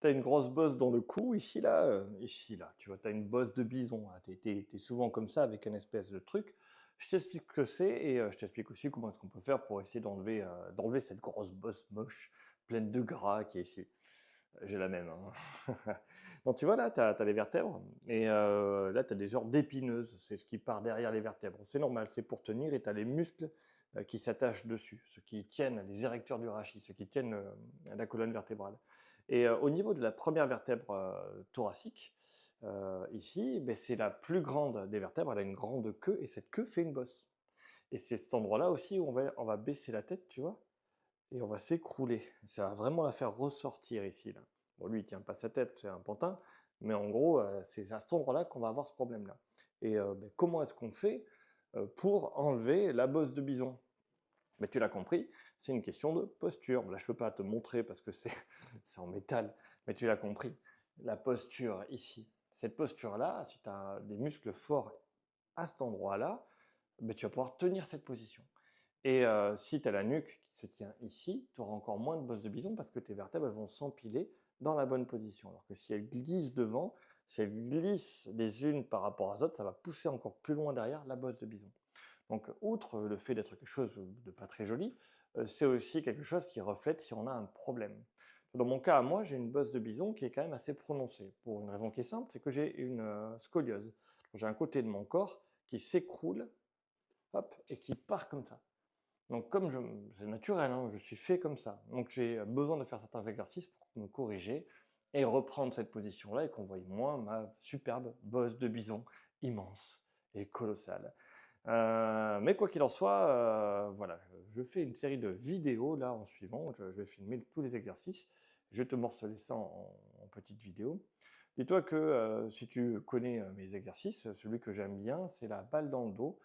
Tu as une grosse bosse dans le cou, ici, là, tu vois, tu as une bosse de bison. Tu es souvent comme ça avec une espèce de truc. Je t'explique ce que c'est et je t'explique aussi comment est-ce qu'on peut faire pour essayer d'enlever cette grosse bosse moche, pleine de gras qui est ici. J'ai la même, hein. Donc tu vois là, tu as les vertèbres et là tu as des genres d'épineuses, c'est ce qui part derrière les vertèbres. C'est normal, c'est pour tenir et tu as les muscles qui s'attachent dessus, ceux qui tiennent les érecteurs du rachis, ceux qui tiennent la colonne vertébrale. Et au niveau de la première vertèbre thoracique, ici, ben, c'est la plus grande des vertèbres, elle a une grande queue et cette queue fait une bosse. Et c'est cet endroit-là aussi où on va baisser la tête, tu vois, et on va s'écrouler. Ça va vraiment la faire ressortir ici, là. Bon, lui, il tient pas sa tête, c'est un pantin, mais en gros, c'est à cet endroit-là qu'on va avoir ce problème-là. Et ben, comment est-ce qu'on fait pour enlever la bosse de bison? Mais tu l'as compris, c'est une question de posture. Là, je ne peux pas te montrer parce que c'est en métal, mais tu l'as compris. La posture ici, cette posture-là, si tu as des muscles forts à cet endroit-là, ben, tu vas pouvoir tenir cette position. Et si tu as la nuque qui se tient ici, tu auras encore moins de bosse de bison parce que tes vertèbres elles vont s'empiler dans la bonne position. Alors que si elles glissent devant, si elles glissent les unes par rapport aux autres, ça va pousser encore plus loin derrière la bosse de bison. Donc, outre le fait d'être quelque chose de pas très joli, c'est aussi quelque chose qui reflète si on a un problème. Dans mon cas, moi, j'ai une bosse de bison qui est quand même assez prononcée, pour une raison qui est simple, c'est que j'ai une scoliose. J'ai un côté de mon corps qui s'écroule, hop, et qui part comme ça. Donc c'est naturel, hein, je suis fait comme ça. Donc j'ai besoin de faire certains exercices pour me corriger et reprendre cette position-là et qu'on voie moins ma superbe bosse de bison immense et colossale. Mais quoi qu'il en soit, voilà, je fais une série de vidéos là en suivant. Je vais filmer tous les exercices. Je vais te morceler ça en petites vidéos. Dis-toi que si tu connais mes exercices, celui que j'aime bien, c'est la balle dans le dos.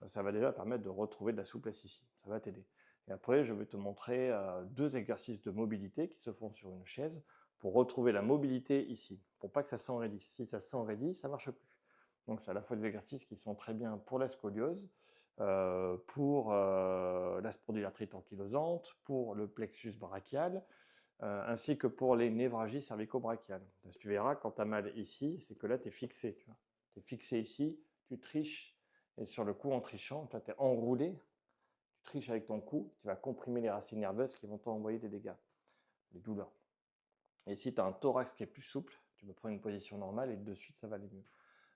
Ça va déjà permettre de retrouver de la souplesse ici. Ça va t'aider. Et après, je vais te montrer deux exercices de mobilité qui se font sur une chaise pour retrouver la mobilité ici, pour pas que ça s'enraidisse. Si ça s'enraidit, ça marche plus. Donc, c'est à la fois des exercices qui sont très bien pour la scoliose, pour la spondylarthrite ankylosante, pour le plexus brachial, ainsi que pour les névralgies cervico-brachiales. Parce que tu verras, quand tu as mal ici, c'est que là, tu es fixé. Tu es fixé ici, tu triches, et sur le coup, en trichant, tu es enroulé, tu triches avec ton cou, tu vas comprimer les racines nerveuses qui vont t'envoyer des dégâts, des douleurs. Et si tu as un thorax qui est plus souple, tu peux prendre une position normale et de suite, ça va aller mieux.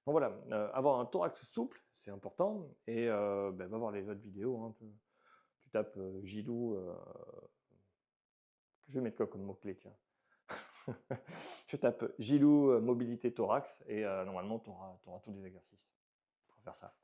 Donc voilà, avoir un thorax souple, c'est important. Et ben, va voir les autres vidéos. Hein, tu tapes Gilou, je vais mettre quoi comme mot-clé, tiens. Tu tapes Gilou mobilité thorax et normalement tu auras tous les exercices. Il faut faire ça.